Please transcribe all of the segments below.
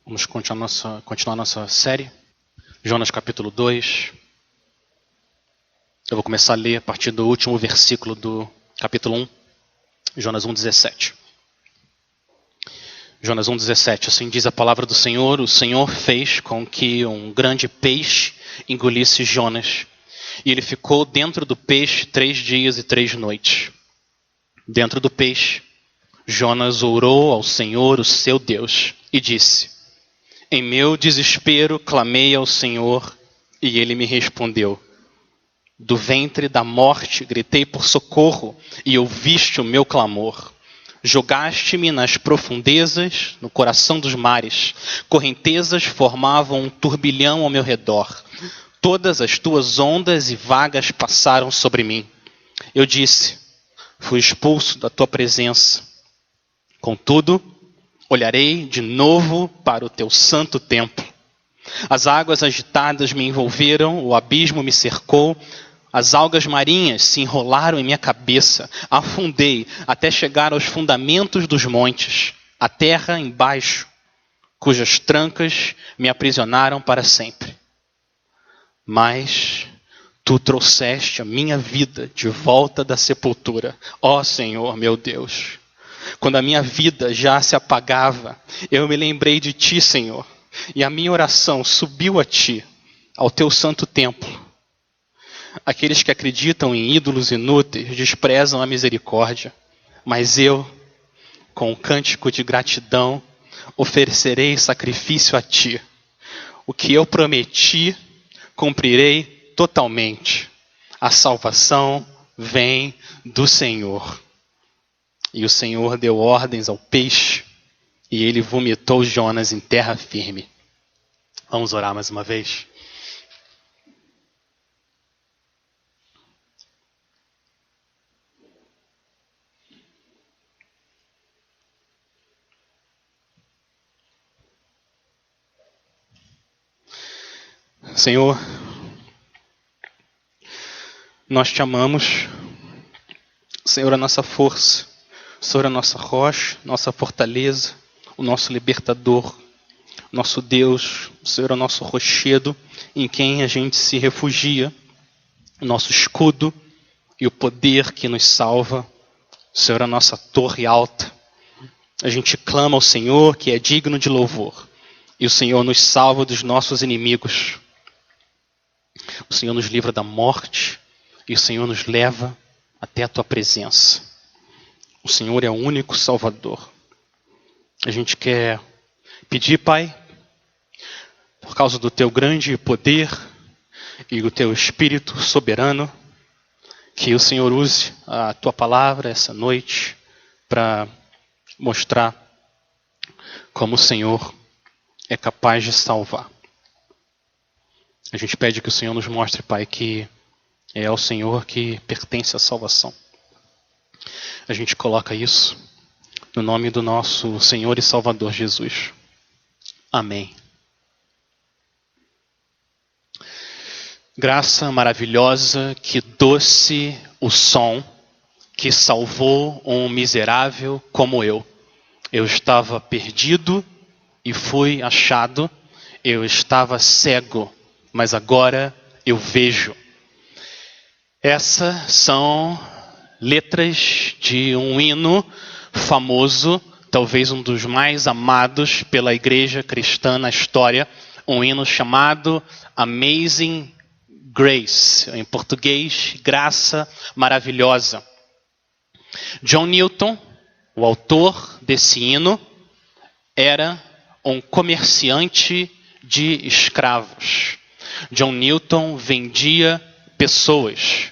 Vamos continuar nossa série, Jonas capítulo 2. Eu vou começar a ler a partir do último versículo do capítulo 1, Jonas 1,17. Jonas 1,17, assim diz a palavra do Senhor: o Senhor fez com que um grande peixe engolisse Jonas, e ele ficou dentro do peixe 3 dias e 3 noites. Dentro do peixe, Jonas orou ao Senhor, o seu Deus, e disse: em meu desespero clamei ao Senhor, e ele me respondeu. Do ventre da morte gritei por socorro, e ouviste o meu clamor. Jogaste-me nas profundezas, no coração dos mares. Correntezas formavam um turbilhão ao meu redor. Todas as tuas ondas e vagas passaram sobre mim. Eu disse: fui expulso da tua presença. Contudo, olharei de novo para o teu santo templo. As águas agitadas me envolveram, o abismo me cercou, as algas marinhas se enrolaram em minha cabeça, afundei até chegar aos fundamentos dos montes, a terra embaixo, cujas trancas me aprisionaram para sempre. Mas tu trouxeste a minha vida de volta da sepultura, ó Senhor meu Deus. Quando a minha vida já se apagava, eu me lembrei de ti, Senhor, e a minha oração subiu a ti, ao teu santo templo. Aqueles que acreditam em ídolos inúteis desprezam a misericórdia, mas eu, com um cântico de gratidão, oferecerei sacrifício a ti. O que eu prometi, cumprirei totalmente. A salvação vem do Senhor. E o Senhor deu ordens ao peixe, e ele vomitou Jonas em terra firme. Vamos orar mais uma vez. Senhor, nós te amamos. Senhor, a nossa força. Senhor, a nossa rocha, nossa fortaleza, o nosso libertador, nosso Deus, o Senhor é o nosso rochedo em quem a gente se refugia, o nosso escudo e o poder que nos salva, o Senhor é a nossa torre alta. A gente clama ao Senhor que é digno de louvor e o Senhor nos salva dos nossos inimigos. O Senhor nos livra da morte e o Senhor nos leva até a tua presença. O Senhor é o único Salvador. A gente quer pedir, Pai, por causa do teu grande poder e do teu Espírito soberano, que o Senhor use a tua palavra essa noite para mostrar como o Senhor é capaz de salvar. A gente pede que o Senhor nos mostre, Pai, que é ao Senhor que pertence a salvação. A gente coloca isso no nome do nosso Senhor e Salvador Jesus. Amém. Graça maravilhosa, que doce o som que salvou um miserável como eu. Eu estava perdido e fui achado. Eu estava cego, mas agora eu vejo. Essas são letras de um hino famoso, talvez um dos mais amados pela igreja cristã na história, um hino chamado Amazing Grace, em português, Graça Maravilhosa. John Newton, o autor desse hino, era um comerciante de escravos. John Newton vendia pessoas.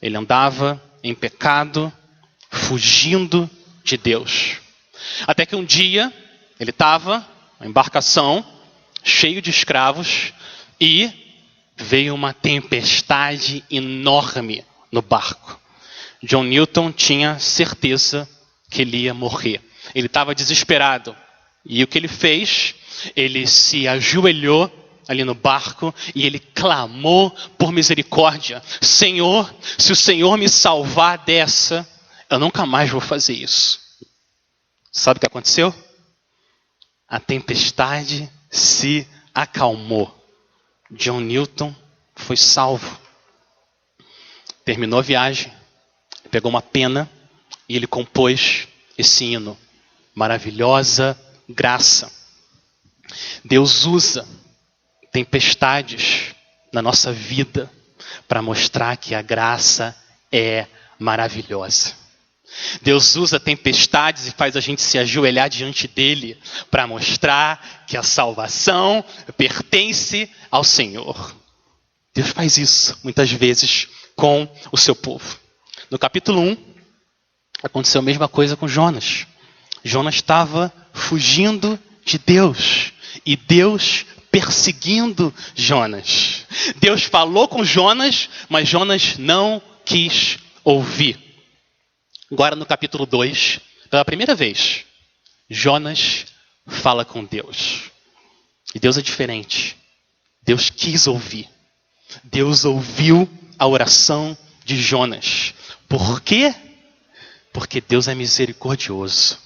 Ele andava em pecado, fugindo de Deus. Até que um dia, ele estava na embarcação, cheio de escravos, e veio uma tempestade enorme no barco. John Newton tinha certeza que ele ia morrer. Ele estava desesperado. E o que ele fez? Ele se ajoelhou ali no barco e ele clamou por misericórdia. Senhor, se o Senhor me salvar dessa, eu nunca mais vou fazer isso. Sabe o que aconteceu? a tempestade se acalmou. John Newton foi salvo. Terminou a viagem, pegou uma pena e ele compôs esse hino. Maravilhosa graça. Deus usa tempestades na nossa vida para mostrar que a graça é maravilhosa. Deus usa tempestades e faz a gente se ajoelhar diante dele para mostrar que a salvação pertence ao Senhor. Deus faz isso muitas vezes com o seu povo. No capítulo 1, aconteceu a mesma coisa com Jonas. Jonas estava fugindo de Deus e Deus perseguindo Jonas. Deus falou com Jonas, mas Jonas não quis ouvir. Agora no capítulo 2, pela primeira vez, Jonas fala com Deus. E Deus é diferente. Deus quis ouvir. Deus ouviu a oração de Jonas. Por quê? Porque Deus é misericordioso,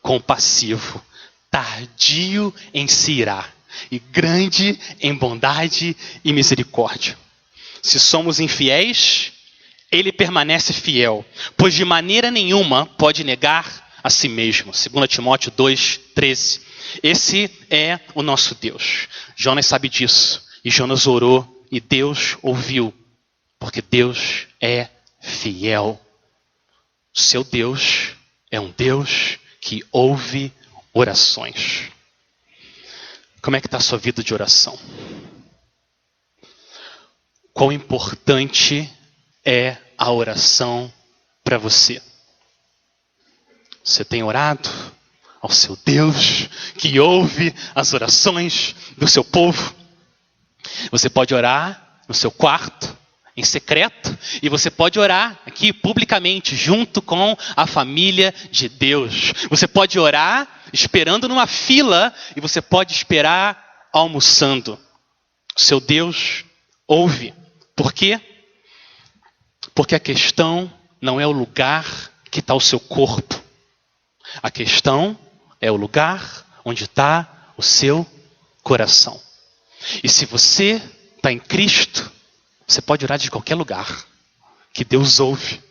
compassivo, tardio em se irar e grande em bondade e misericórdia. Se somos infiéis, Ele permanece fiel, pois de maneira nenhuma pode negar a si mesmo. 2 Timóteo 2:13. Esse é o nosso Deus. Jonas sabe disso. E Jonas orou e Deus ouviu. Porque Deus é fiel. Seu Deus é um Deus que ouve orações. Como é que está a sua vida de oração? Quão importante é a oração para você? Você tem orado ao seu Deus que ouve as orações do seu povo? Você pode orar no seu quarto, em secreto, e você pode orar aqui publicamente, junto com a família de Deus. Você pode orar esperando numa fila e você pode esperar almoçando. O seu Deus ouve. Por quê? Porque a questão não é o lugar que está o seu corpo. A questão é o lugar onde está o seu coração. E se você está em Cristo, você pode orar de qualquer lugar, que Deus ouve.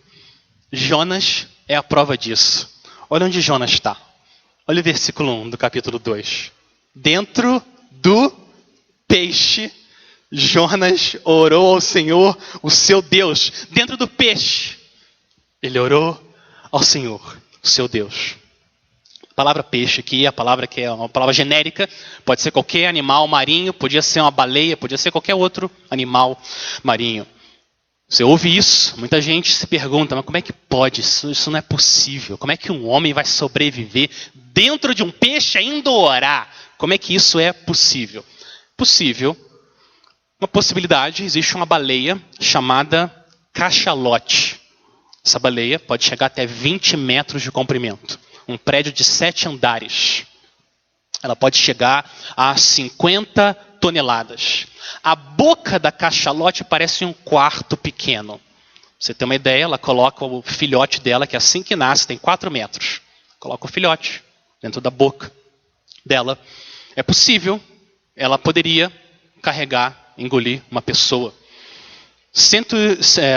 Jonas é a prova disso. Olha onde Jonas está. Olha o versículo 1 do capítulo 2. Dentro do peixe, Jonas orou ao Senhor, o seu Deus. Dentro do peixe, ele orou ao Senhor, o seu Deus. A palavra peixe aqui é a palavra que é uma palavra genérica. Pode ser qualquer animal marinho, podia ser uma baleia, podia ser qualquer outro animal marinho. Você ouve isso, muita gente se pergunta, mas como é que pode? Isso não é possível. Como é que um homem vai sobreviver dentro de um peixe ainda orar? Como é que isso é possível? Possível. Uma possibilidade, existe uma baleia chamada cachalote. Essa baleia pode chegar até 20 metros de comprimento. Um prédio de 7 andares. Ela pode chegar a 50 toneladas. A boca da cachalote parece um quarto pequeno. Pra você ter uma ideia, ela coloca o filhote dela, que assim que nasce tem 4 metros. Coloca o filhote dentro da boca dela. É possível, ela poderia carregar, engolir uma pessoa.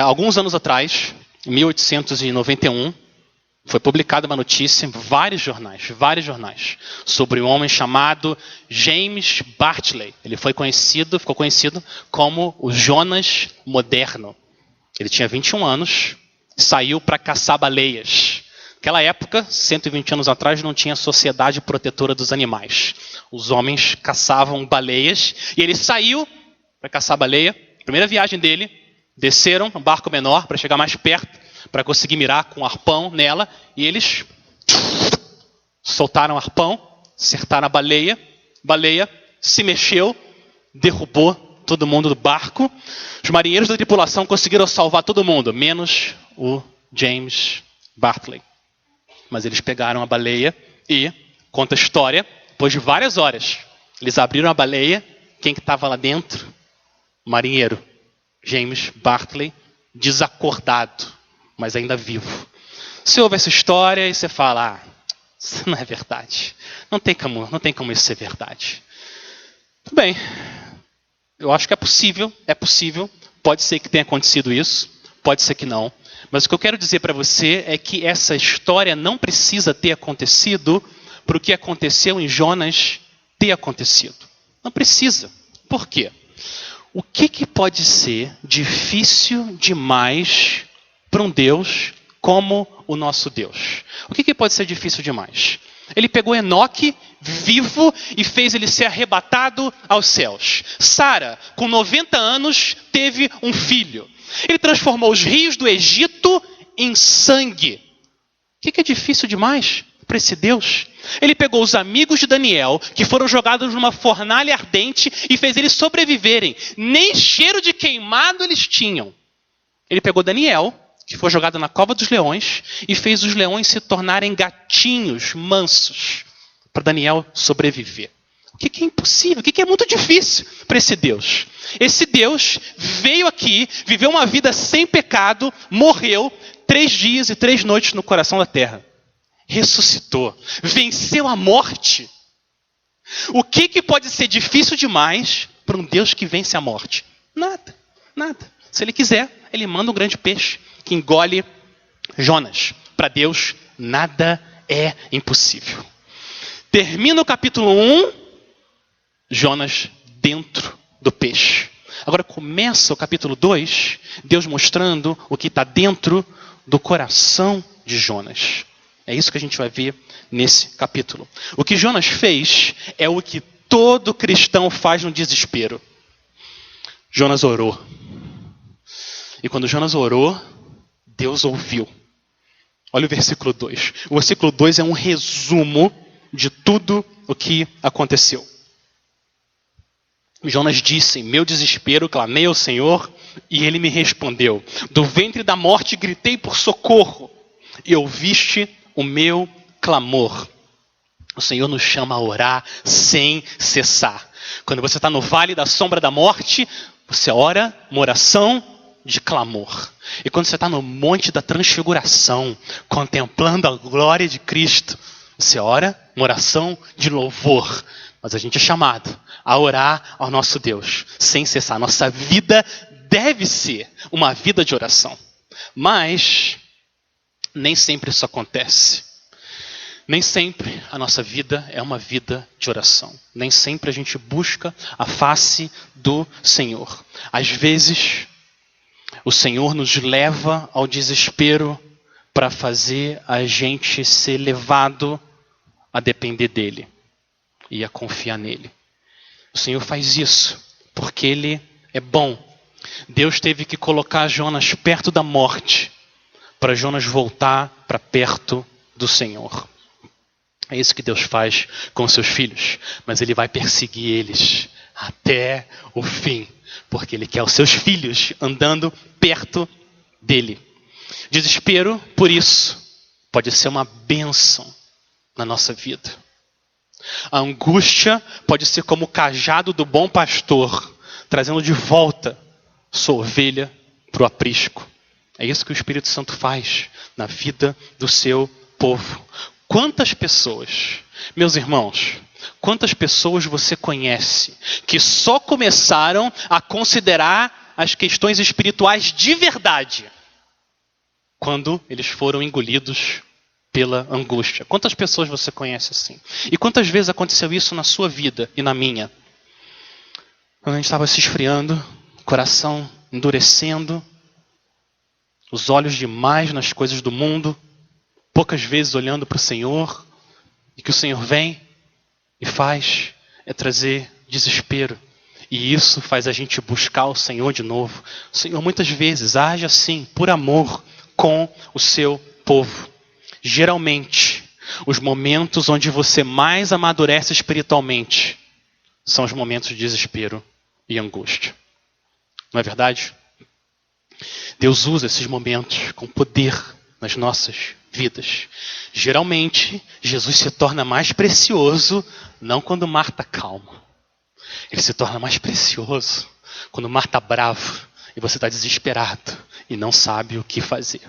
Alguns anos atrás, em 1891, foi publicada uma notícia em vários jornais, sobre um homem chamado James Bartley. Ele ficou conhecido como o Jonas moderno. Ele tinha 21 anos, saiu para caçar baleias. Naquela época, 120 anos atrás, não tinha sociedade protetora dos animais. Os homens caçavam baleias e ele saiu para caçar baleia. Primeira viagem dele, desceram um barco menor para chegar mais perto, para conseguir mirar com um arpão nela, e eles soltaram o arpão, acertaram a baleia se mexeu, derrubou todo mundo do barco. Os marinheiros da tripulação conseguiram salvar todo mundo, menos o James Bartley. Mas eles pegaram a baleia e, conta a história, depois de várias horas, eles abriram a baleia, quem que estava lá dentro? O marinheiro, James Bartley, desacordado, mas ainda vivo. Você ouve essa história e você fala, Isso não é verdade. Não tem como isso ser verdade. Tudo bem. Eu acho que é possível. Pode ser que tenha acontecido isso, pode ser que não. Mas o que eu quero dizer para você é que essa história não precisa ter acontecido para o que aconteceu em Jonas ter acontecido. Não precisa. Por quê? O que pode ser difícil demais para um Deus como o nosso Deus? O que pode ser difícil demais? Ele pegou Enoque, vivo, e fez ele ser arrebatado aos céus. Sara, com 90 anos, teve um filho. Ele transformou os rios do Egito em sangue. O que é difícil demais para esse Deus? Ele pegou os amigos de Daniel, que foram jogados numa fornalha ardente, e fez eles sobreviverem. Nem cheiro de queimado eles tinham. Ele pegou Daniel, que foi jogado na cova dos leões, e fez os leões se tornarem gatinhos mansos, para Daniel sobreviver. O que é impossível? O que é muito difícil para esse Deus? Esse Deus veio aqui, viveu uma vida sem pecado, morreu 3 dias e 3 noites no coração da terra. Ressuscitou, venceu a morte. O que pode ser difícil demais para um Deus que vence a morte? Nada. Se ele quiser, ele manda um grande peixe que engole Jonas. Para Deus, nada é impossível. Termina o capítulo 1, Jonas dentro do peixe. Agora começa o capítulo 2, Deus mostrando o que está dentro do coração de Jonas. É isso que a gente vai ver nesse capítulo. O que Jonas fez é o que todo cristão faz no desespero. Jonas orou. E quando Jonas orou, Deus ouviu. Olha o versículo 2. O versículo 2 é um resumo de tudo o que aconteceu. Jonas disse: em meu desespero clamei ao Senhor e ele me respondeu. Do ventre da morte gritei por socorro e ouviste o meu clamor. O Senhor nos chama a orar sem cessar. Quando você está no vale da sombra da morte, você ora uma oração de clamor. E quando você está no monte da transfiguração, contemplando a glória de Cristo, você ora uma oração de louvor. Mas a gente é chamado a orar ao nosso Deus sem cessar. Nossa vida deve ser uma vida de oração. Mas nem sempre isso acontece. Nem sempre a nossa vida é uma vida de oração. Nem sempre a gente busca a face do Senhor. Às vezes, o Senhor nos leva ao desespero para fazer a gente ser levado a depender dEle e a confiar nele. O Senhor faz isso porque Ele é bom. Deus teve que colocar Jonas perto da morte para Jonas voltar para perto do Senhor. É isso que Deus faz com seus filhos, mas Ele vai perseguir eles até o fim, porque Ele quer os seus filhos andando perto dEle. Desespero, por isso, pode ser uma bênção na nossa vida. A angústia pode ser como o cajado do bom pastor, trazendo de volta sua ovelha para o aprisco. É isso que o Espírito Santo faz na vida do seu povo. Quantas pessoas, meus irmãos, quantas pessoas você conhece que só começaram a considerar as questões espirituais de verdade quando eles foram engolidos pela angústia? Quantas pessoas você conhece assim? E quantas vezes aconteceu isso na sua vida e na minha? Quando a gente estava se esfriando, o coração endurecendo, os olhos demais nas coisas do mundo, poucas vezes olhando para o Senhor, e que o Senhor vem e faz é trazer desespero. E isso faz a gente buscar o Senhor de novo. O Senhor muitas vezes age assim, por amor, com o seu povo. Geralmente, os momentos onde você mais amadurece espiritualmente são os momentos de desespero e angústia. Não é verdade? Deus usa esses momentos com poder nas nossas vidas. Geralmente, Jesus se torna mais precioso não quando Marta está calma. Ele se torna mais precioso quando Marta está bravo e você está desesperado e não sabe o que fazer.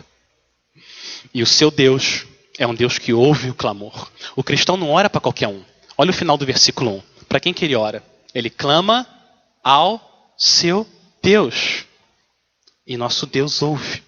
E o seu Deus é um Deus que ouve o clamor. O cristão não ora para qualquer um. Olha o final do versículo 1. Para quem que ele ora? Ele clama ao seu Deus. E nosso Deus ouve.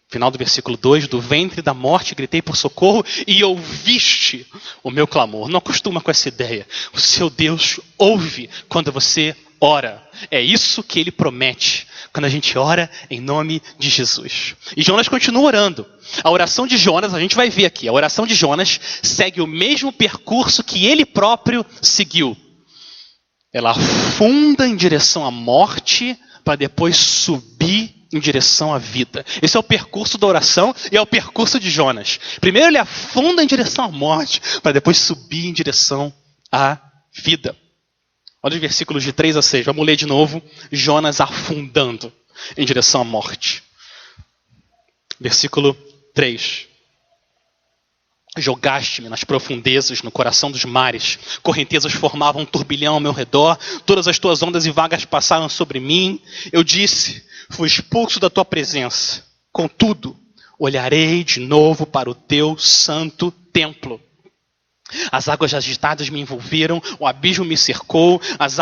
Final do versículo 2, do ventre da morte gritei por socorro e ouviste o meu clamor. Não acostuma com essa ideia. O seu Deus ouve quando você ora. É isso que ele promete quando a gente ora em nome de Jesus. E Jonas continua orando. A oração de Jonas, a gente vai ver aqui, a oração de Jonas segue o mesmo percurso que ele próprio seguiu. Ela afunda em direção à morte para depois subir em direção à vida. Esse é o percurso da oração e é o percurso de Jonas. Primeiro ele afunda em direção à morte, para depois subir em direção à vida. Olha os versículos de 3 a 6. Vamos ler de novo. Jonas afundando em direção à morte. Versículo 3. Jogaste-me nas profundezas, no coração dos mares. Correntezas formavam um turbilhão ao meu redor. Todas as tuas ondas e vagas passaram sobre mim. Eu disse, fui expulso da tua presença. Contudo, olharei de novo para o teu santo templo. As águas agitadas me envolveram, o abismo me cercou, as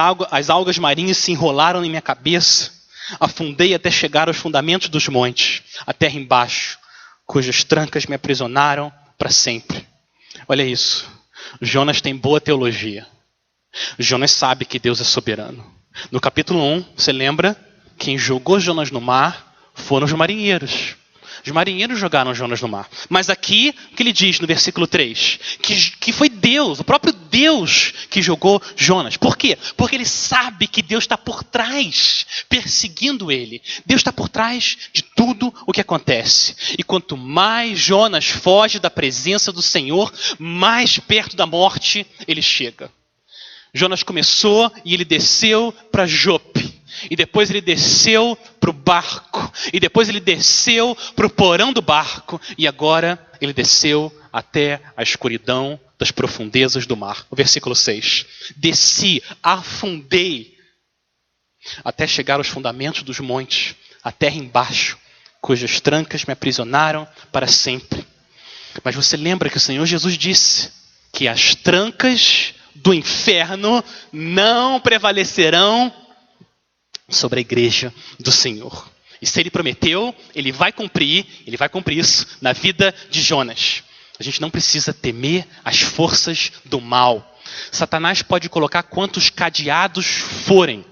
algas marinhas se enrolaram em minha cabeça. Afundei até chegar aos fundamentos dos montes, a terra embaixo, cujas trancas me aprisionaram para sempre. Olha isso. Jonas tem boa teologia. Jonas sabe que Deus é soberano. No capítulo 1, você lembra? Quem jogou Jonas no mar foram os marinheiros. Os marinheiros jogaram Jonas no mar. Mas aqui, o que ele diz no versículo 3? Que foi Deus, o próprio Deus que jogou Jonas. Por quê? Porque ele sabe que Deus está por trás, perseguindo ele. Deus está por trás de tudo o que acontece. E quanto mais Jonas foge da presença do Senhor, mais perto da morte ele chega. Jonas começou e ele desceu para Jope. E depois ele desceu para o barco. E depois ele desceu para o porão do barco. E agora ele desceu até a escuridão das profundezas do mar. O versículo 6. Desci, afundei, até chegar aos fundamentos dos montes, a terra embaixo, cujas trancas me aprisionaram para sempre. Mas você lembra que o Senhor Jesus disse que as trancas do inferno não prevalecerão sobre a igreja do Senhor. E se ele prometeu, ele vai cumprir isso na vida de Jonas. A gente não precisa temer as forças do mal. Satanás pode colocar quantos cadeados forem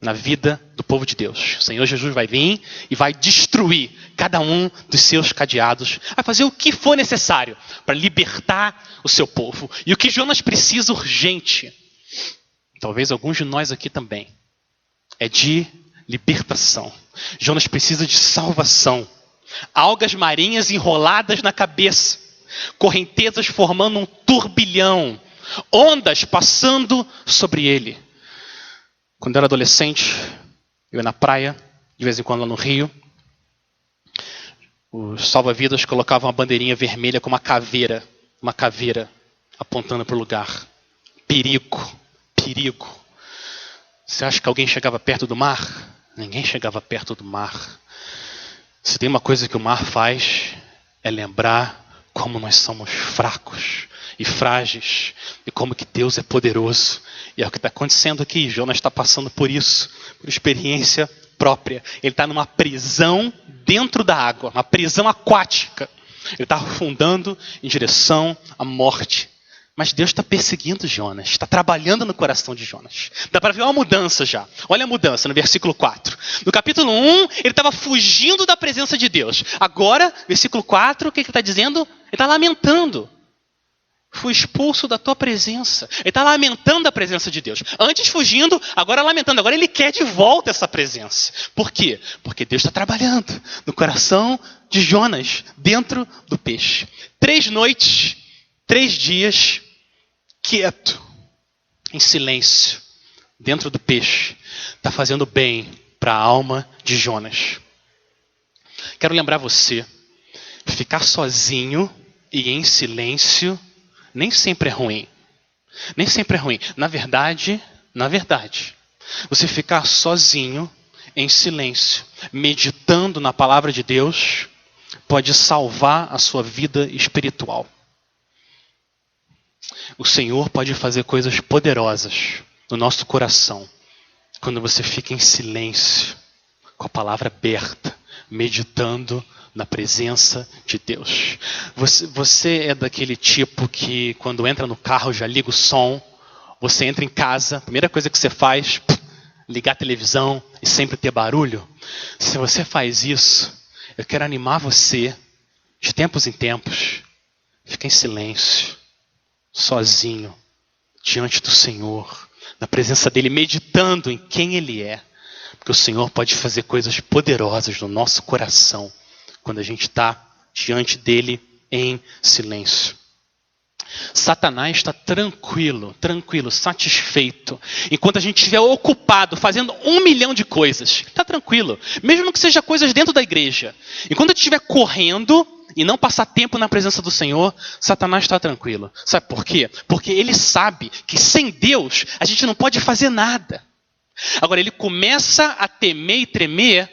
na vida do povo de Deus. O Senhor Jesus vai vir e vai destruir cada um dos seus cadeados. Vai fazer o que for necessário para libertar o seu povo. E o que Jonas precisa urgente, talvez alguns de nós aqui também, é de libertação. Jonas precisa de salvação. Algas marinhas enroladas na cabeça. Correntezas formando um turbilhão. Ondas passando sobre ele. Quando eu era adolescente, eu ia na praia, de vez em quando lá no Rio. Os salva-vidas colocavam uma bandeirinha vermelha com uma caveira apontando para o lugar. Perigo, perigo. Você acha que alguém chegava perto do mar? Ninguém chegava perto do mar. Se tem uma coisa que o mar faz, é lembrar como nós somos fracos e frágeis, e como que Deus é poderoso. E é o que está acontecendo aqui. Jonas está passando por isso, por experiência própria. Ele está numa prisão dentro da água, uma prisão aquática. Ele está afundando em direção à morte. Mas Deus está perseguindo Jonas, está trabalhando no coração de Jonas. Dá para ver uma mudança já. Olha a mudança no versículo 4. No capítulo 1, ele estava fugindo da presença de Deus. Agora, versículo 4, o que ele está dizendo? Ele está lamentando. Fui expulso da tua presença. Ele está lamentando a presença de Deus. Antes fugindo, agora lamentando. Agora ele quer de volta essa presença. Por quê? Porque Deus está trabalhando no coração de Jonas, dentro do peixe. 3 noites, 3 dias, quieto, em silêncio, dentro do peixe. Está fazendo bem para a alma de Jonas. Quero lembrar você, ficar sozinho e em silêncio nem sempre é ruim. Nem sempre é ruim. Na verdade, você ficar sozinho, em silêncio, meditando na palavra de Deus, pode salvar a sua vida espiritual. O Senhor pode fazer coisas poderosas no nosso coração quando você fica em silêncio, com a palavra aberta, meditando na presença de Deus. Você é daquele tipo que quando entra no carro já liga o som, você entra em casa, a primeira coisa que você faz, ligar a televisão e sempre ter barulho? Se você faz isso, eu quero animar você, de tempos em tempos, fica em silêncio, sozinho, diante do Senhor, na presença dEle, meditando em quem Ele é. Porque o Senhor pode fazer coisas poderosas no nosso coração quando a gente está diante dEle em silêncio. Satanás está tranquilo, satisfeito. Enquanto a gente estiver ocupado fazendo 1 milhão de coisas, está tranquilo. Mesmo que seja coisas dentro da igreja. Enquanto a gente estiver correndo e não passar tempo na presença do Senhor, Satanás está tranquilo. Sabe por quê? Porque ele sabe que sem Deus a gente não pode fazer nada. Agora ele começa a temer e tremer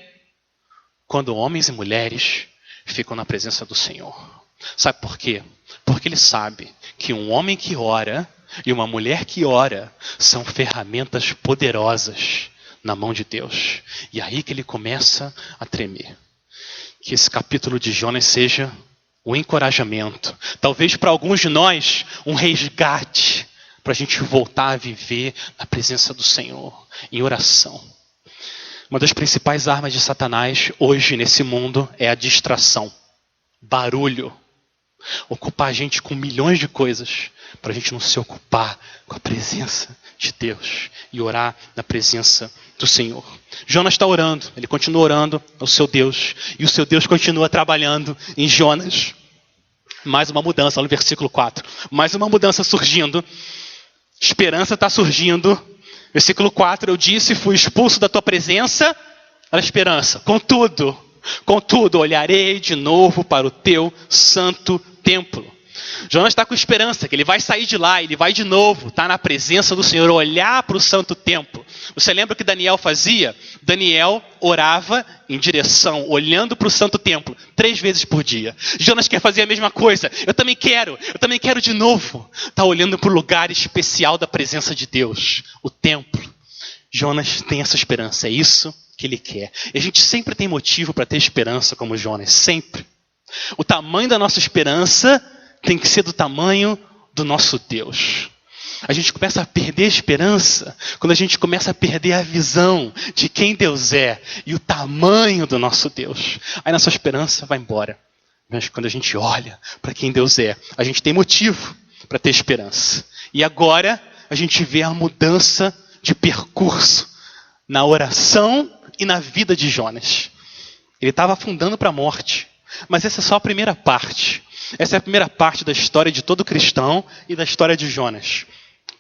quando homens e mulheres ficam na presença do Senhor. Sabe por quê? Porque ele sabe que um homem que ora e uma mulher que ora são ferramentas poderosas na mão de Deus. E aí que ele começa a tremer. Que esse capítulo de Jonas seja um encorajamento. Talvez para alguns de nós, um resgate para a gente voltar a viver na presença do Senhor, em oração. Uma das principais armas de Satanás hoje nesse mundo é a distração. Barulho. Ocupar a gente com milhões de coisas para a gente não se ocupar com a presença de Deus e orar na presença do Senhor. Jonas está orando, ele continua orando ao seu Deus e o seu Deus continua trabalhando em Jonas. Mais uma mudança, olha o versículo 4. Mais uma mudança surgindo. Esperança está surgindo. Versículo 4, eu disse, fui expulso da tua presença. Olha a esperança. Contudo, olharei de novo para o teu santo templo. Jonas está com esperança que ele vai sair de lá, ele vai de novo estar na presença do Senhor, olhar para o santo templo. Você lembra o que Daniel fazia? Daniel orava em direção, olhando para o santo templo, 3 vezes por dia. Jonas quer fazer a mesma coisa. Eu também quero de novo estar olhando para o lugar especial da presença de Deus, o templo. Jonas tem essa esperança, é isso que ele quer. E a gente sempre tem motivo para ter esperança como Jonas, sempre. O tamanho da nossa esperança tem que ser do tamanho do nosso Deus. A gente começa a perder a esperança quando a gente começa a perder a visão de quem Deus é e o tamanho do nosso Deus. Aí nossa esperança vai embora. Mas quando a gente olha para quem Deus é, a gente tem motivo para ter esperança. E agora a gente vê a mudança de percurso na oração e na vida de Jonas. Ele estava afundando para a morte. Mas essa é só a primeira parte. Essa é a primeira parte da história de todo cristão e da história de Jonas.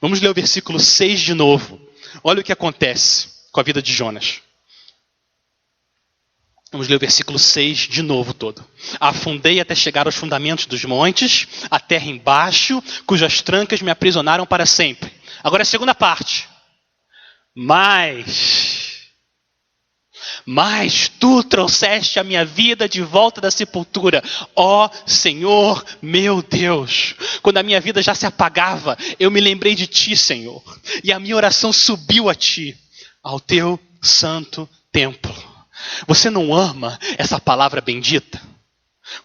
Vamos ler o versículo 6 de novo. Olha o que acontece com a vida de Jonas. Vamos ler o versículo 6 de novo todo. Afundei até chegar aos fundamentos dos montes, a terra embaixo, cujas trancas me aprisionaram para sempre. Agora a segunda parte. Mas tu trouxeste a minha vida de volta da sepultura, ó Senhor meu Deus. Quando a minha vida já se apagava, eu me lembrei de ti, Senhor. E a minha oração subiu a ti, ao teu santo templo. Você não ama essa palavra bendita?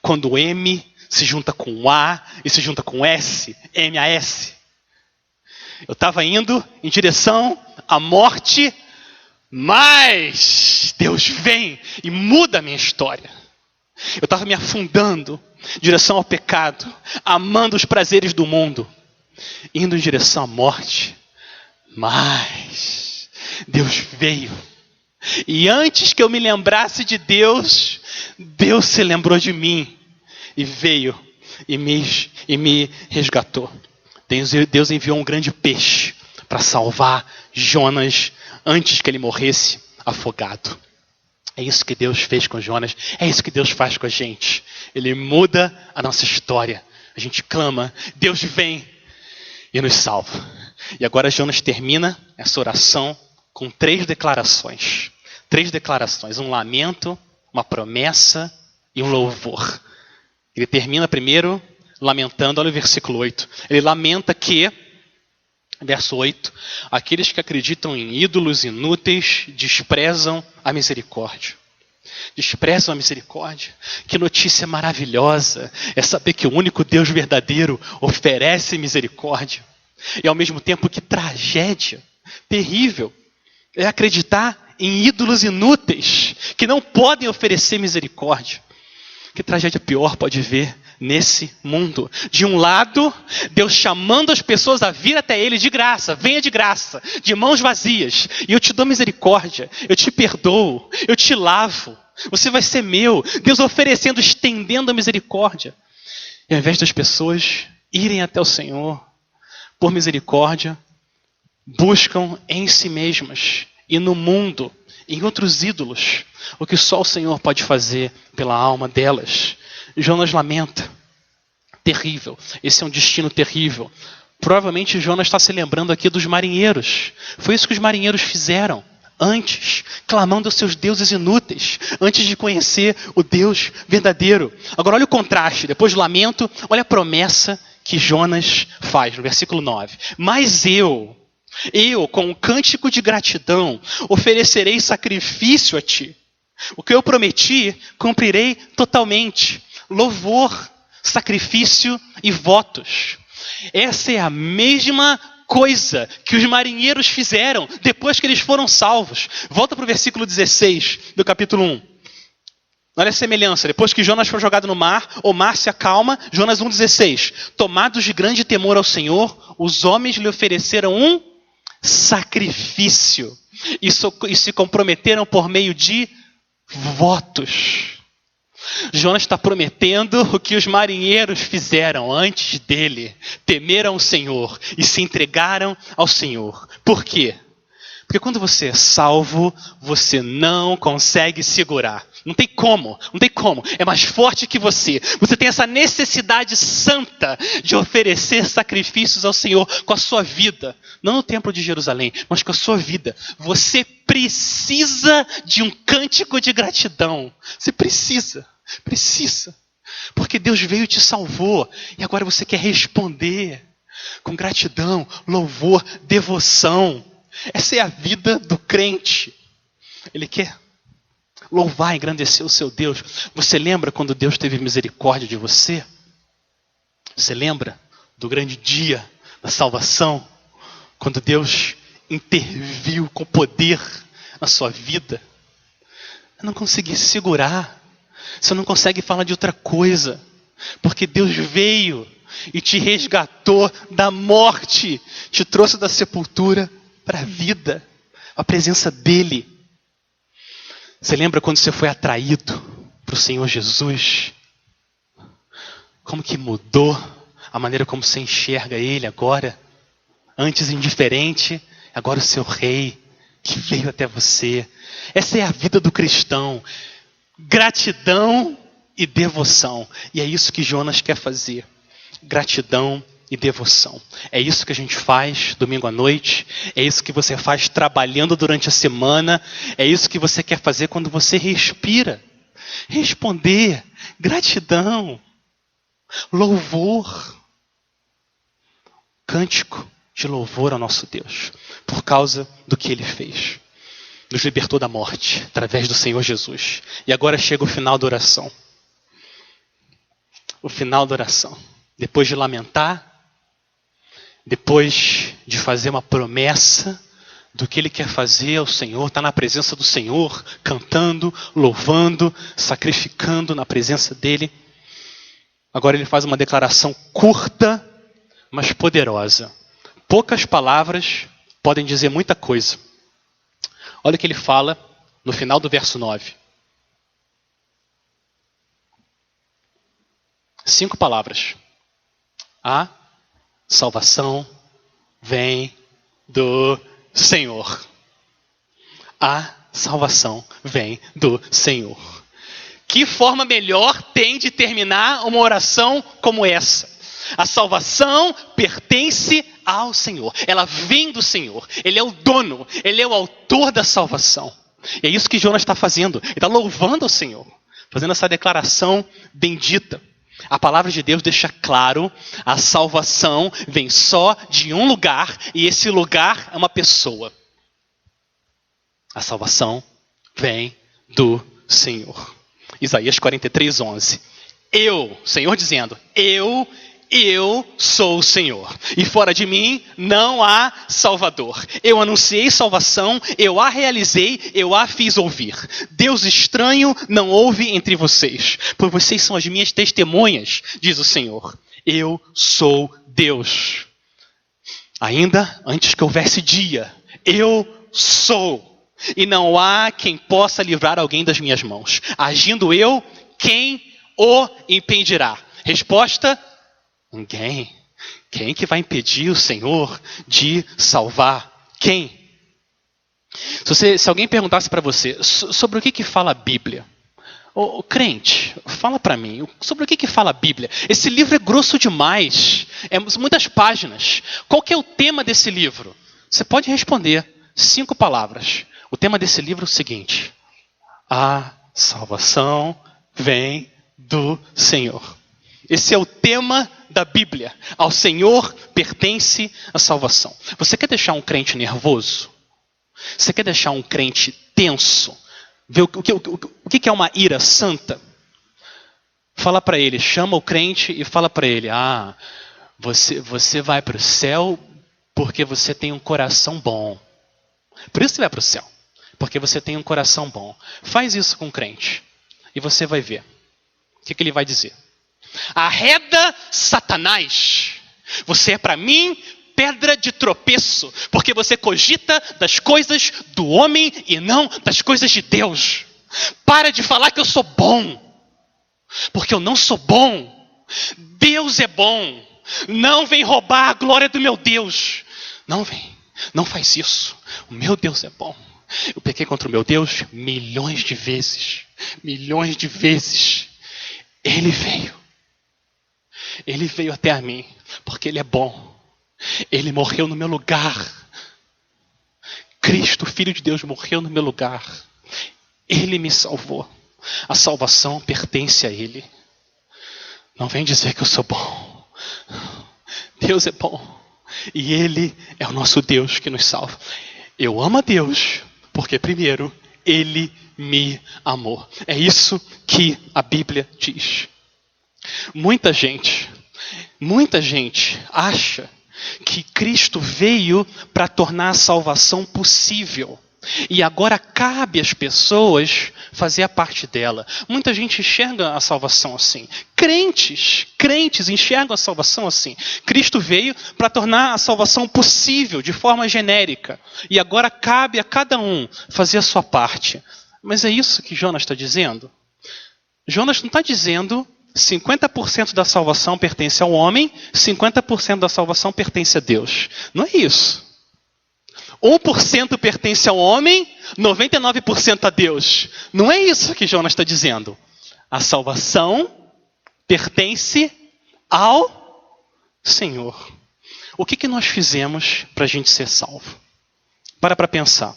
Quando o M se junta com o A e se junta com o S, M-A-S. Eu estava indo em direção à morte, mas Deus vem e muda a minha história. Eu estava me afundando em direção ao pecado, amando os prazeres do mundo, indo em direção à morte. Mas Deus veio. E antes que eu me lembrasse de Deus, Deus se lembrou de mim e veio e me resgatou. Deus enviou um grande peixe para salvar Jonas antes que ele morresse afogado. É isso que Deus fez com Jonas. É isso que Deus faz com a gente. Ele muda a nossa história. A gente clama, Deus vem e nos salva. E agora Jonas termina essa oração com 3 declarações. 3 declarações. Um lamento, uma promessa e um louvor. Ele termina primeiro lamentando, olha o versículo 8. Ele lamenta que, verso 8, aqueles que acreditam em ídolos inúteis desprezam a misericórdia. Desprezam a misericórdia. Que notícia maravilhosa é saber que o único Deus verdadeiro oferece misericórdia. E ao mesmo tempo, que tragédia terrível é acreditar em ídolos inúteis que não podem oferecer misericórdia. Que tragédia pior pode haver nesse mundo? De um lado, Deus chamando as pessoas a vir até Ele de graça, venha de graça, de mãos vazias, e eu te dou misericórdia, eu te perdoo, eu te lavo, você vai ser meu. Deus oferecendo, estendendo a misericórdia. E ao invés das pessoas irem até o Senhor por misericórdia, buscam em si mesmas e no mundo, em outros ídolos, o que só o Senhor pode fazer pela alma delas. Jonas lamenta. Terrível. Esse é um destino terrível. Provavelmente Jonas está se lembrando aqui dos marinheiros. Foi isso que os marinheiros fizeram antes, clamando aos seus deuses inúteis, antes de conhecer o Deus verdadeiro. Agora olha o contraste. Depois do lamento, olha a promessa que Jonas faz no versículo 9. Mas eu, com um cântico de gratidão, oferecerei sacrifício a ti. O que eu prometi, cumprirei totalmente. Louvor, sacrifício e votos. Essa é a mesma coisa que os marinheiros fizeram depois que eles foram salvos. Volta para o versículo 16 do capítulo 1. Olha a semelhança. Depois que Jonas foi jogado no mar, o mar se acalma. Jonas 1,16. Tomados de grande temor ao Senhor, os homens lhe ofereceram um sacrifício e se comprometeram por meio de votos. Jonas está prometendo o que os marinheiros fizeram antes dele. Temeram o Senhor e se entregaram ao Senhor. Por quê? Porque quando você é salvo, você não consegue segurar. Não tem como. É mais forte que você. Você tem essa necessidade santa de oferecer sacrifícios ao Senhor com a sua vida. Não no templo de Jerusalém, mas com a sua vida. Você precisa de um cântico de gratidão. Você precisa. Porque Deus veio e te salvou. E agora você quer responder com gratidão, louvor, devoção. Essa é a vida do crente. Ele quer louvar, engrandecer o seu Deus. Você lembra quando Deus teve misericórdia de você? Você lembra do grande dia da salvação? Quando Deus interviu com poder na sua vida? Eu não consegui segurar. Você não consegue falar de outra coisa. Porque Deus veio e te resgatou da morte. Te trouxe da sepultura para a vida. A presença dEle. Você lembra quando você foi atraído para o Senhor Jesus? Como que mudou a maneira como você enxerga Ele agora? Antes indiferente, agora o seu Rei que veio até você. Essa é a vida do cristão. Gratidão e devoção. E é isso que Jonas quer fazer. Gratidão e devoção. É isso que a gente faz domingo à noite. É isso que você faz trabalhando durante a semana. É isso que você quer fazer quando você respira. Responder. Gratidão. Louvor. Cântico de louvor ao nosso Deus. Por causa do que Ele fez. Nos libertou da morte, através do Senhor Jesus. E agora chega o final da oração. O final da oração. Depois de lamentar, depois de fazer uma promessa do que Ele quer fazer ao Senhor, está na presença do Senhor, cantando, louvando, sacrificando na presença dEle. Agora Ele faz uma declaração curta, mas poderosa. Poucas palavras podem dizer muita coisa. Olha o que Ele fala no final do verso 9. 5 palavras. A salvação vem do Senhor. A salvação vem do Senhor. Que forma melhor tem de terminar uma oração como essa? A salvação pertence ao Senhor. Ela vem do Senhor. Ele é o dono. Ele é o autor da salvação. E é isso que Jonas está fazendo. Ele está louvando ao Senhor. fazendo essa declaração bendita. A palavra de Deus deixa claro, a salvação vem só de um lugar, e esse lugar é uma pessoa. A salvação vem do Senhor. Isaías 43:11. Senhor dizendo, eu sou o Senhor, e fora de mim não há Salvador. Eu anunciei salvação, eu a realizei, eu a fiz ouvir. Deus estranho não houve entre vocês, pois vocês são as minhas testemunhas, diz o Senhor. Eu sou Deus. Ainda antes que houvesse dia, eu sou. E não há quem possa livrar alguém das minhas mãos. Agindo eu, quem o impedirá? Resposta: ninguém. Quem que vai impedir o Senhor de salvar? Quem? Se alguém perguntasse para você sobre o que fala a Bíblia, ô crente, fala para mim, sobre o que fala a Bíblia? Esse livro é grosso demais, muitas páginas. Qual que é o tema desse livro? Você pode responder 5 palavras. O tema desse livro é o seguinte: a salvação vem do Senhor. Esse é o tema da Bíblia. Ao Senhor pertence a salvação. Você quer deixar um crente nervoso? Você quer deixar um crente tenso? Ver o que é uma ira santa? Fala para ele, chama o crente e fala para ele: você vai para o céu porque você tem um coração bom. Por isso você vai para o céu, porque você tem um coração bom. Faz isso com o crente e você vai ver. O que ele vai dizer? Arreda Satanás, você é para mim pedra de tropeço, porque você cogita das coisas do homem e não das coisas de Deus. Para de falar que eu sou bom, porque eu não sou bom. Deus é bom. Não vem roubar a glória do meu Deus. Não vem, não faz isso. O meu Deus é bom. Eu pequei contra o meu Deus milhões de vezes. Milhões de vezes. Ele veio até a mim, porque Ele é bom. Ele morreu no meu lugar. Cristo, Filho de Deus, morreu no meu lugar. Ele me salvou. A salvação pertence a Ele. Não vem dizer que eu sou bom. Deus é bom. E Ele é o nosso Deus que nos salva. Eu amo a Deus, porque primeiro Ele me amou. É isso que a Bíblia diz. Muita gente acha que Cristo veio para tornar a salvação possível. E agora cabe às pessoas fazer a parte dela. Muita gente enxerga a salvação assim. Crentes enxergam a salvação assim. Cristo veio para tornar a salvação possível de forma genérica. E agora cabe a cada um fazer a sua parte. Mas é isso que Jonas está dizendo? Jonas não está dizendo 50% da salvação pertence ao homem, 50% da salvação pertence a Deus. Não é isso. 1% pertence ao homem, 99% a Deus. Não é isso que Jonas está dizendo. A salvação pertence ao Senhor. O que nós fizemos para a gente ser salvo? Para pensar.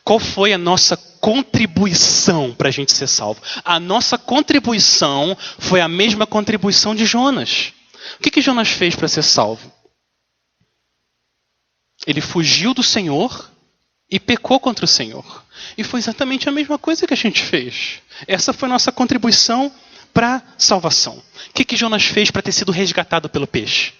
Qual foi a nossa contribuição para a gente ser salvo? A nossa contribuição foi a mesma contribuição de Jonas. O que Jonas fez para ser salvo? Ele fugiu do Senhor e pecou contra o Senhor. E foi exatamente a mesma coisa que a gente fez. Essa foi a nossa contribuição para a salvação. O que Jonas fez para ter sido resgatado pelo peixe?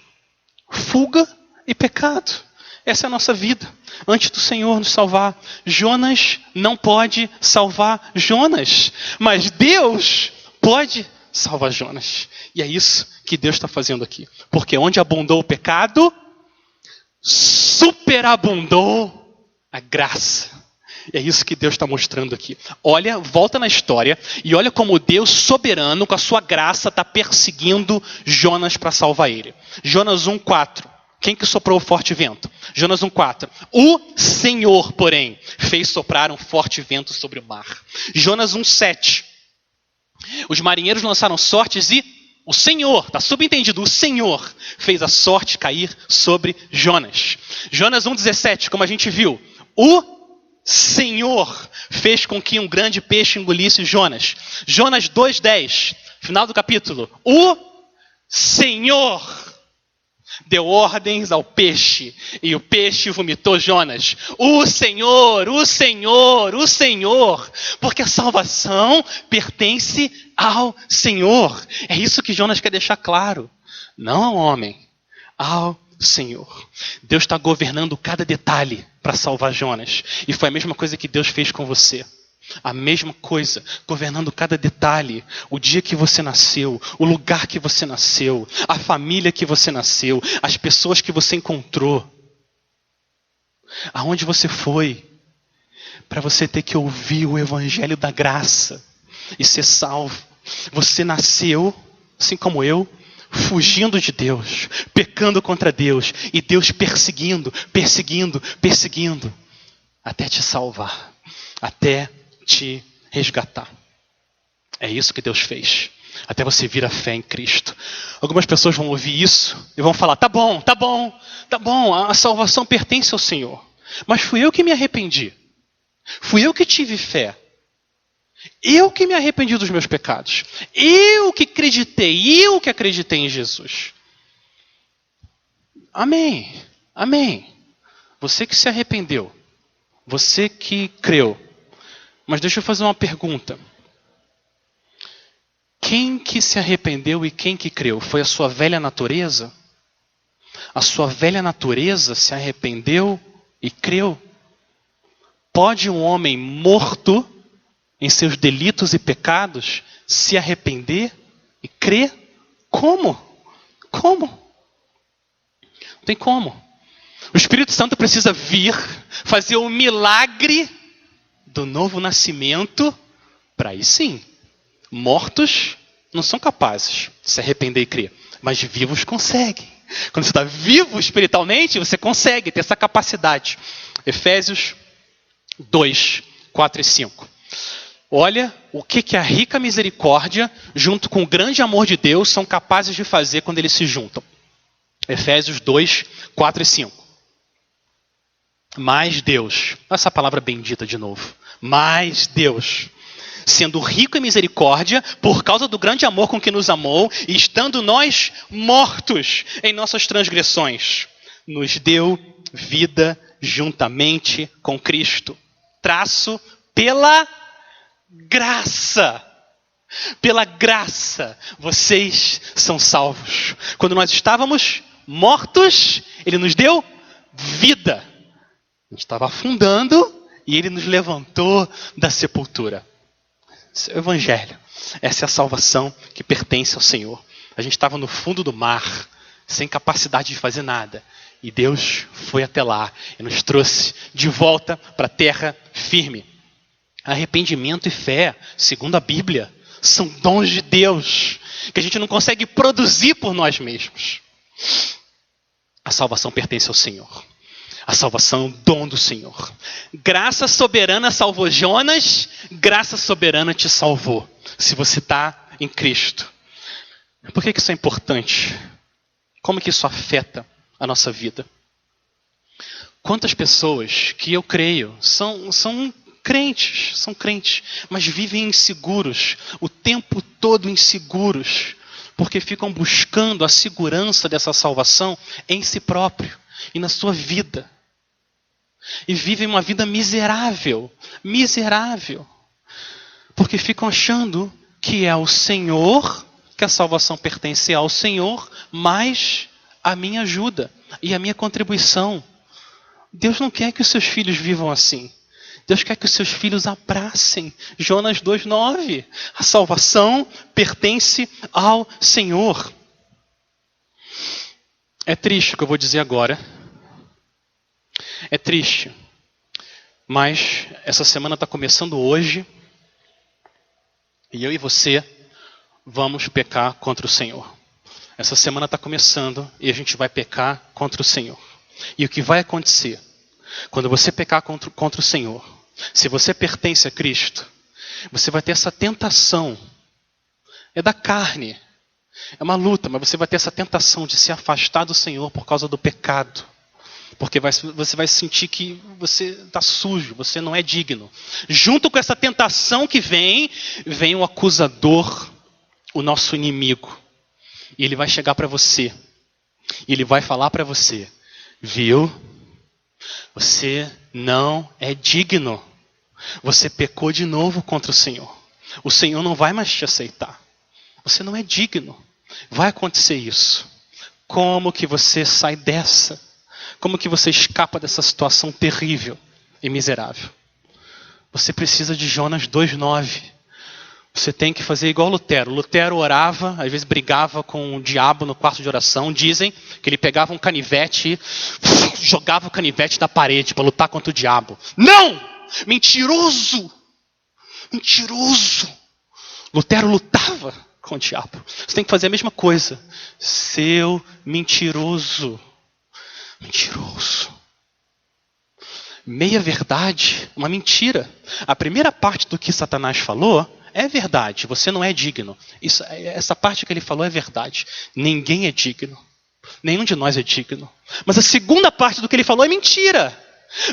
Fuga e pecado. Essa é a nossa vida. Antes do Senhor nos salvar, Jonas não pode salvar Jonas. Mas Deus pode salvar Jonas. E é isso que Deus está fazendo aqui. Porque onde abundou o pecado, superabundou a graça. E é isso que Deus está mostrando aqui. Olha, volta na história e olha como Deus soberano, com a sua graça, está perseguindo Jonas para salvar ele. Jonas 1:4. Quem que soprou o forte vento? Jonas 1:4. O Senhor, porém, fez soprar um forte vento sobre o mar. Jonas 1:7. Os marinheiros lançaram sortes e o Senhor, está subentendido, o Senhor fez a sorte cair sobre Jonas. Jonas 1:17, como a gente viu. O Senhor fez com que um grande peixe engolisse Jonas. Jonas 2:10, final do capítulo. O Senhor deu ordens ao peixe, e o peixe vomitou Jonas. O Senhor, o Senhor, o Senhor, porque a salvação pertence ao Senhor. É isso que Jonas quer deixar claro. Não ao homem, ao Senhor. Deus está governando cada detalhe para salvar Jonas. E foi a mesma coisa que Deus fez com você. A mesma coisa, governando cada detalhe, o dia que você nasceu, o lugar que você nasceu, a família que você nasceu, as pessoas que você encontrou, aonde você foi, para você ter que ouvir o evangelho da graça e ser salvo. Você nasceu, assim como eu, fugindo de Deus, pecando contra Deus, e Deus perseguindo, até te salvar, até te resgatar. É isso que Deus fez, até você vir a fé em Cristo. Algumas pessoas vão ouvir isso e vão falar, tá bom, a salvação pertence ao Senhor, mas fui eu que me arrependi, fui eu que tive fé, eu que me arrependi dos meus pecados, eu que acreditei em Jesus. Amém, amém. Você que se arrependeu, você que creu. Mas deixa eu fazer uma pergunta. Quem que se arrependeu e quem que creu? Foi a sua velha natureza? A sua velha natureza se arrependeu e creu? Pode um homem morto em seus delitos e pecados se arrepender e crer? Como? Como? Não tem como. O Espírito Santo precisa vir, fazer o milagre do novo nascimento, para aí sim. Mortos não são capazes de se arrepender e crer, mas vivos conseguem. Quando você está vivo espiritualmente, você consegue ter essa capacidade. Efésios 2, 4 e 5. Olha o que a rica misericórdia, junto com o grande amor de Deus, são capazes de fazer quando eles se juntam. Efésios 2, 4 e 5. Mas Deus, essa palavra bendita de novo. Mas Deus, sendo rico em misericórdia, por causa do grande amor com que nos amou, e estando nós mortos em nossas transgressões, nos deu vida juntamente com Cristo. Traço pela graça. Pela graça, vocês são salvos. Quando nós estávamos mortos, Ele nos deu vida. A gente estava afundando e Ele nos levantou da sepultura. Esse é o Evangelho. Essa é a salvação que pertence ao Senhor. A gente estava no fundo do mar, sem capacidade de fazer nada. E Deus foi até lá e nos trouxe de volta para a terra firme. Arrependimento e fé, segundo a Bíblia, são dons de Deus, que a gente não consegue produzir por nós mesmos. A salvação pertence ao Senhor. A salvação é um dom do Senhor. Graça soberana salvou Jonas, graça soberana te salvou, se você está em Cristo. Por que isso é importante? Como que isso afeta a nossa vida? Quantas pessoas que eu creio são crentes, mas vivem inseguros, o tempo todo inseguros, porque ficam buscando a segurança dessa salvação em si próprio e na sua vida. E vivem uma vida miserável, porque ficam achando que é o Senhor, que a salvação pertence ao Senhor, mais a minha ajuda e a minha contribuição. Deus não quer que os seus filhos vivam assim. Deus quer que os seus filhos abracem. Jonas 2,9. A salvação pertence ao Senhor. É triste o que eu vou dizer agora. É triste. Mas essa semana está começando hoje. E eu e você vamos pecar contra o Senhor. Essa semana está começando e a gente vai pecar contra o Senhor. E o que vai acontecer? Quando você pecar contra o Senhor, se você pertence a Cristo, você vai ter essa tentação. É da carne. É uma luta, mas você vai ter essa tentação de se afastar do Senhor por causa do pecado. Porque você vai sentir que você está sujo, você não é digno. Junto com essa tentação que vem o acusador, o nosso inimigo. E ele vai chegar para você. E ele vai falar para você: viu? Você não é digno. Você pecou de novo contra o Senhor. O Senhor não vai mais te aceitar. Você não é digno. Vai acontecer isso. Como que você sai dessa? Como que você escapa dessa situação terrível e miserável? Você precisa de Jonas 2,9. Você tem que fazer igual Lutero. Lutero orava, às vezes brigava com o diabo no quarto de oração. Dizem que ele pegava um canivete e jogava o canivete na parede para lutar contra o diabo. Não! Mentiroso! Mentiroso! Lutero lutava com o diabo. Você tem que fazer a mesma coisa. Seu mentiroso. Mentiroso. Meia verdade, uma mentira. A primeira parte do que Satanás falou é verdade. Você não é digno. Essa parte que ele falou é verdade. Ninguém é digno. Nenhum de nós é digno. Mas a segunda parte do que ele falou é mentira.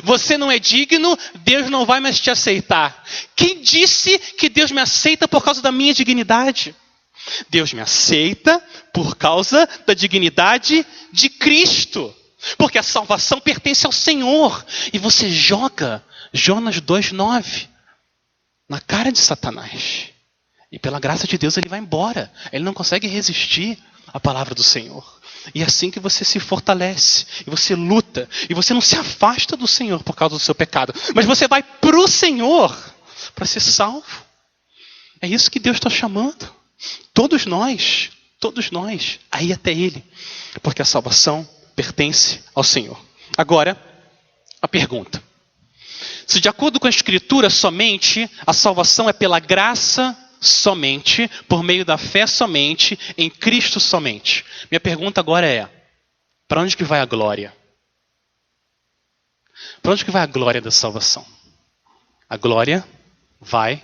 Você não é digno, Deus não vai mais te aceitar. Quem disse que Deus me aceita por causa da minha dignidade? Deus me aceita por causa da dignidade de Cristo. Porque a salvação pertence ao Senhor. E você joga Jonas 2,9 na cara de Satanás. E pela graça de Deus ele vai embora. Ele não consegue resistir à palavra do Senhor. E é assim que você se fortalece. E você luta. E você não se afasta do Senhor por causa do seu pecado. Mas você vai para o Senhor para ser salvo. É isso que Deus está chamando. Todos nós, aí até Ele. Porque a salvação pertence ao Senhor. Agora, a pergunta. Se de acordo com a Escritura somente, a salvação é pela graça somente, por meio da fé somente, em Cristo somente. Minha pergunta agora é, para onde que vai a glória? Para onde que vai a glória da salvação? A glória vai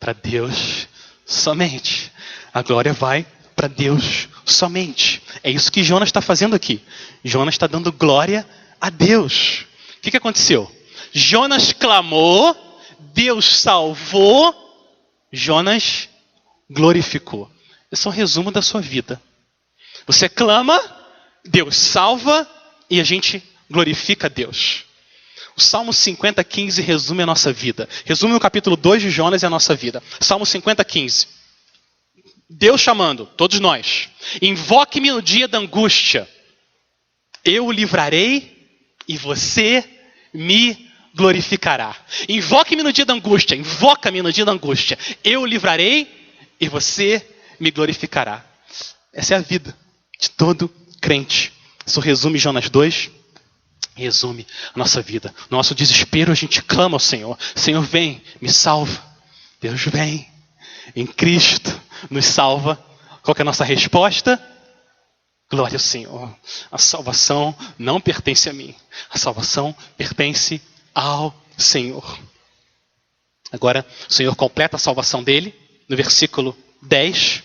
para Deus somente. A glória vai para Deus somente. É isso que Jonas está fazendo aqui. Jonas está dando glória a Deus. O que aconteceu? Jonas clamou, Deus salvou, Jonas glorificou. Esse é um resumo da sua vida. Você clama, Deus salva e a gente glorifica a Deus. O Salmo 50:15 resume a nossa vida. Resume o capítulo 2 de Jonas e a nossa vida. Salmo 50:15. Deus chamando, todos nós. Invoque-me no dia da angústia. Eu o livrarei e você me glorificará. Invoque-me no dia da angústia. Invoca-me no dia da angústia. Eu o livrarei e você me glorificará. Essa é a vida de todo crente. Isso resume Jonas 2. Resume a nossa vida. No nosso desespero a gente clama ao Senhor. Senhor, vem, me salva. Deus vem. Em Cristo nos salva. Qual que é a nossa resposta? Glória ao Senhor. A salvação não pertence a mim. A salvação pertence ao Senhor. Agora, o Senhor completa a salvação dele. No versículo 10.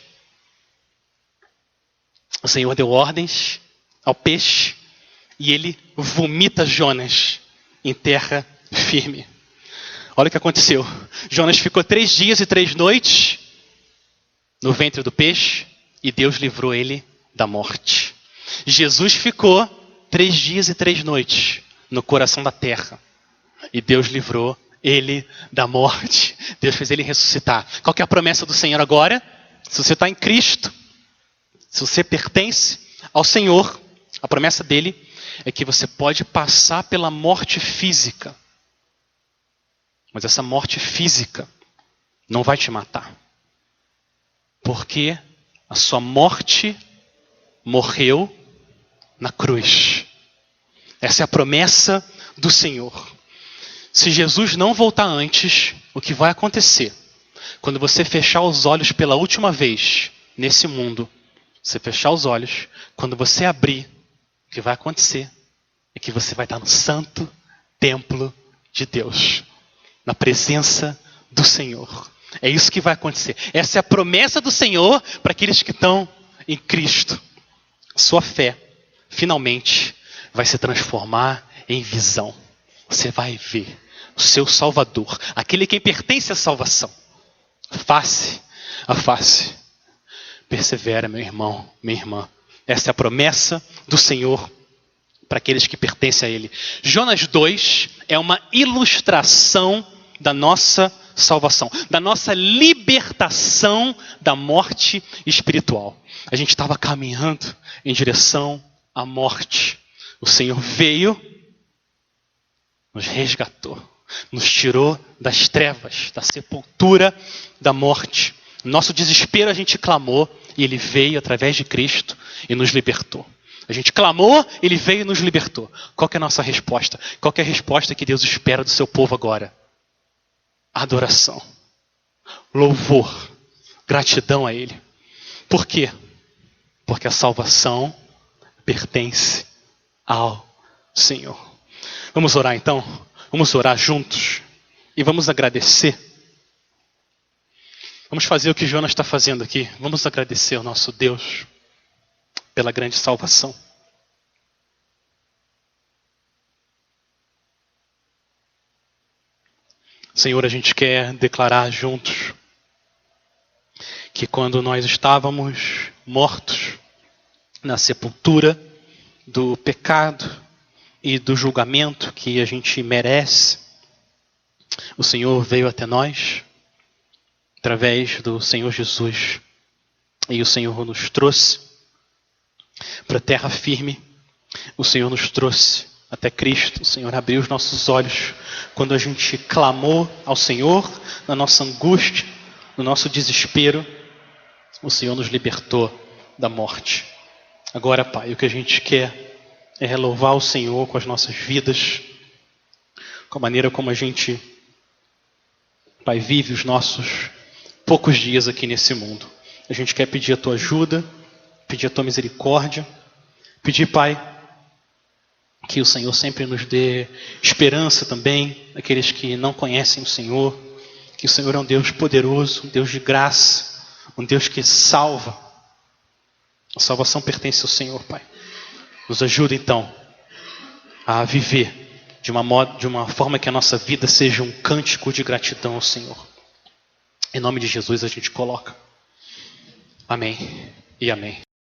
O Senhor deu ordens ao peixe. E ele vomita Jonas em terra firme. Olha o que aconteceu. Jonas ficou 3 dias e 3 noites no ventre do peixe. E Deus livrou ele da morte. Jesus ficou 3 dias e 3 noites no coração da terra. E Deus livrou ele da morte. Deus fez ele ressuscitar. Qual que é a promessa do Senhor agora? Se você está em Cristo, se você pertence ao Senhor, a promessa dele é que você pode passar pela morte física. Mas essa morte física não vai te matar. Porque a sua morte morreu na cruz. Essa é a promessa do Senhor. Se Jesus não voltar antes, o que vai acontecer? Quando você fechar os olhos pela última vez nesse mundo, você fechar os olhos, quando você abrir, o que vai acontecer é que você vai estar no santo templo de Deus, na presença do Senhor. É isso que vai acontecer. Essa é a promessa do Senhor para aqueles que estão em Cristo. Sua fé, finalmente, vai se transformar em visão. Você vai ver o seu Salvador, aquele que pertence à salvação, face a face. Persevera, meu irmão, minha irmã. Essa é a promessa do Senhor para aqueles que pertencem a Ele. Jonas 2 é uma ilustração da nossa salvação, da nossa libertação da morte espiritual. A gente estava caminhando em direção à morte. O Senhor veio, nos resgatou, nos tirou das trevas, da sepultura, da morte. No nosso desespero a gente clamou e Ele veio através de Cristo e nos libertou. A gente clamou, Ele veio e nos libertou. Qual que é a nossa resposta? Qual que é a resposta que Deus espera do seu povo agora? Adoração, louvor, gratidão a Ele. Por quê? Porque a salvação pertence ao Senhor. Vamos orar então? Vamos orar juntos e vamos agradecer. Vamos fazer o que Jonas está fazendo aqui. Vamos agradecer ao nosso Deus pela grande salvação. Senhor, a gente quer declarar juntos que quando nós estávamos mortos na sepultura do pecado e do julgamento que a gente merece, o Senhor veio até nós através do Senhor Jesus. E o Senhor nos trouxe para a terra firme. O Senhor nos trouxe até Cristo. O Senhor abriu os nossos olhos quando a gente clamou ao Senhor na nossa angústia, no nosso desespero. O Senhor nos libertou da morte. Agora, Pai, o que a gente quer é louvar o Senhor com as nossas vidas, com a maneira como a gente, Pai, vive os nossos poucos dias aqui nesse mundo. A gente quer pedir a Tua ajuda, pedir a Tua misericórdia, pedir, Pai, que o Senhor sempre nos dê esperança também, aqueles que não conhecem o Senhor, que o Senhor é um Deus poderoso, um Deus de graça, um Deus que salva. A salvação pertence ao Senhor, Pai. Nos ajuda então a viver de uma forma que a nossa vida seja um cântico de gratidão ao Senhor. Em nome de Jesus a gente coloca. Amém e amém.